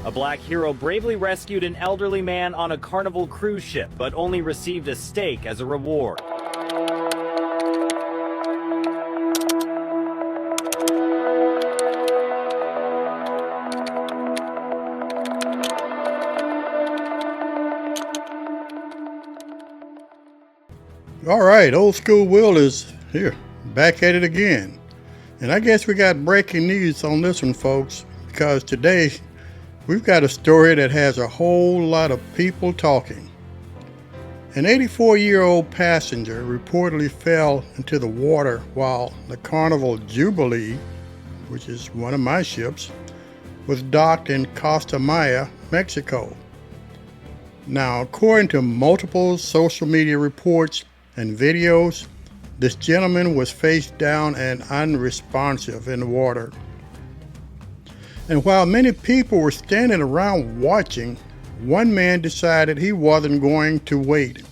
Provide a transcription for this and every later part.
A black hero bravely rescued an elderly man on a Carnival cruise ship, but only received a steak as a reward. All right, Old School Will is here, back at it again. And I guess we got breaking news on this one, folks, because today we've got a story that has a whole lot of people talking. An 84-year-old passenger reportedly fell into the water while the Carnival Jubilee, which is one of my ships, was docked in Costa Maya, Mexico. Now, according to multiple social media reports and videos, this gentleman was face down and unresponsive in the water. And while many people were standing around watching, one man decided he wasn't going to wait.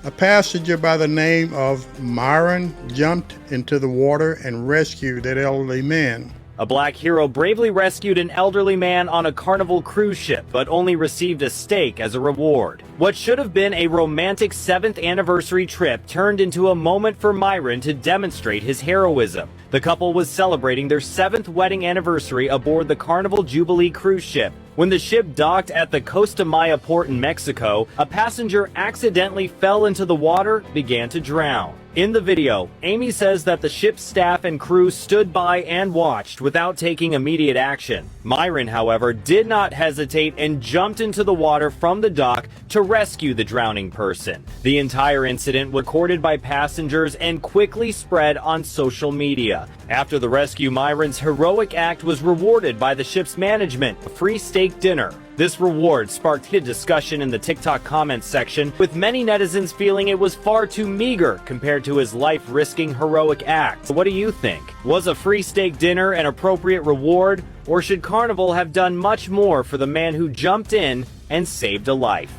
A passenger by the name of Myron jumped into the water and rescued that elderly man. A black hero bravely rescued an elderly man on a Carnival cruise ship, but only received a steak as a reward. What should have been a romantic 7th anniversary trip turned into a moment for Myron to demonstrate his heroism. The couple was celebrating their 7th wedding anniversary aboard the Carnival Jubilee cruise ship. When the ship docked at the Costa Maya port in Mexico, a passenger accidentally fell into the water, began to drown. In the video, Amy says that the ship's staff and crew stood by and watched without taking immediate action. Myron, however, did not hesitate and jumped into the water from the dock to rescue the drowning person. The entire incident was recorded by passengers and quickly spread on social media. After the rescue, Myron's heroic act was rewarded by the ship's management, a free steak dinner. This reward sparked heated discussion in the TikTok comments section, with many netizens feeling it was far too meager compared to his life-risking heroic act. What do you think? Was a free steak dinner an appropriate reward, or should Carnival have done much more for the man who jumped in and saved a life?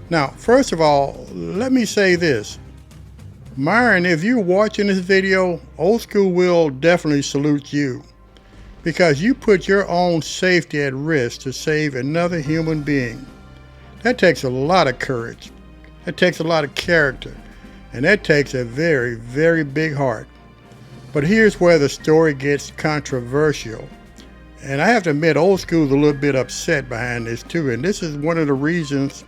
Now, first of all, let me say this. Myron, if you're watching this video, Old School Will definitely salute you, because you put your own safety at risk to save another human being. That takes a lot of courage. That takes a lot of character. And that takes a very, very big heart. But here's where the story gets controversial. And I have to admit, Old School's a little bit upset behind this too. And this is one of the reasons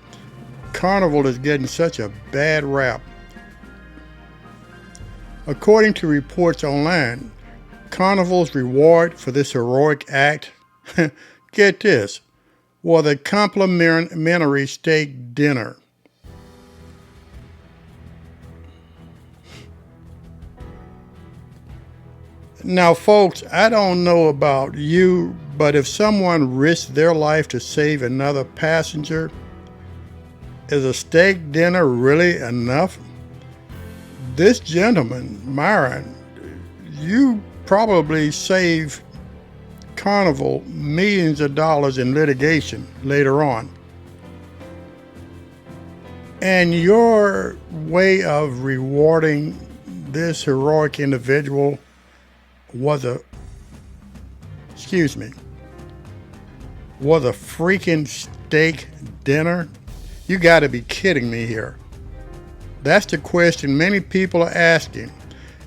Carnival is getting such a bad rap. According to reports online, Carnival's reward for this heroic act, get this, was a complimentary steak dinner. Now, folks, I don't know about you, but if someone risked their life to save another passenger, is a steak dinner really enough? This gentleman, Myron, you probably save Carnival millions of dollars in litigation later on. And your way of rewarding this heroic individual was a freaking steak dinner? You got to be kidding me here. That's the question many people are asking.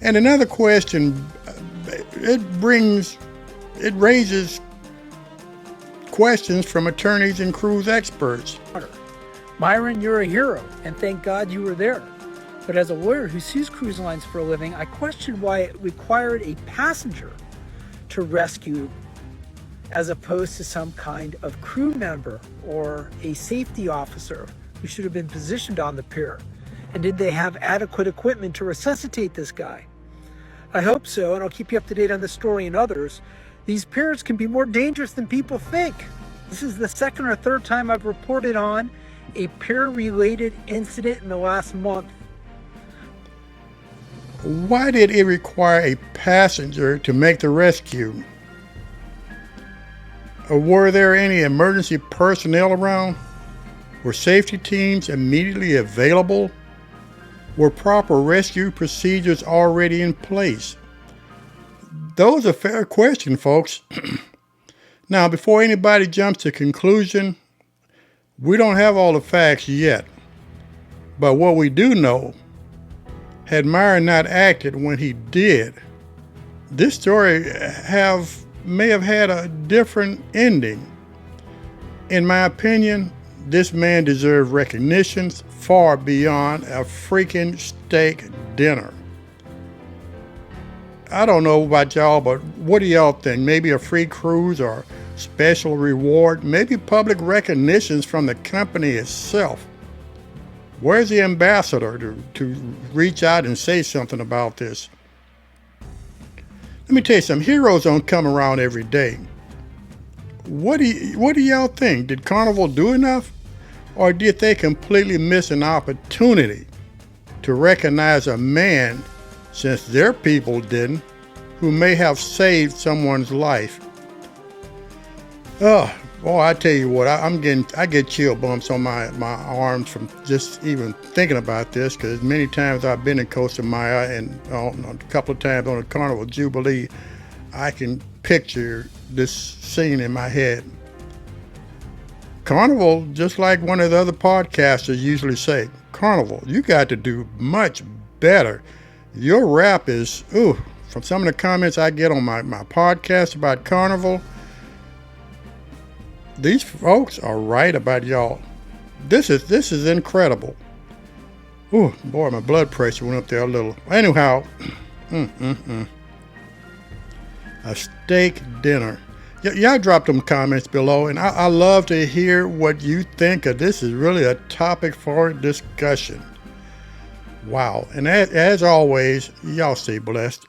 And another question, it raises questions from attorneys and cruise experts. Myron, you're a hero, and thank God you were there. But as a lawyer who sues cruise lines for a living, I question why it required a passenger to rescue as opposed to some kind of crew member or a safety officer who should have been positioned on the pier. And did they have adequate equipment to resuscitate this guy? I hope so, and I'll keep you up to date on this story and others. These piers can be more dangerous than people think. This is the second or third time I've reported on a pier-related incident in the last month. Why did it require a passenger to make the rescue? Or were there any emergency personnel around? Were safety teams immediately available? Were proper rescue procedures already in place? Those are fair questions, folks. Now, before anybody jumps to conclusion, we don't have all the facts yet. But what we do know, had Myron not acted when he did, this story may have had a different ending. In my opinion, this man deserved recognitions far beyond a freaking steak dinner. I don't know about y'all, but what do y'all think? Maybe a free cruise or special reward? Maybe public recognitions from the company itself? Where's the ambassador to reach out and say something about this? Let me tell you something. Heroes don't come around every day. What do y'all think? Did Carnival do enough? Or did they completely miss an opportunity to recognize a man, since their people didn't, who may have saved someone's life? Oh, boy, I tell you what, I get chill bumps on my arms from just even thinking about this, because many times I've been in Costa Maya and a couple of times on the Carnival Jubilee, I can picture this scene in my head. Carnival, just like one of the other podcasters usually say, Carnival, you got to do much better. Your rap is, from some of the comments I get on my podcast about Carnival, these folks are right about y'all. This is incredible. Ooh, boy, my blood pressure went up there a little. Anyhow, a steak dinner. Y'all drop them comments below, and I love to hear what you think of this. Is really a topic for discussion. Wow. And as always, y'all stay blessed.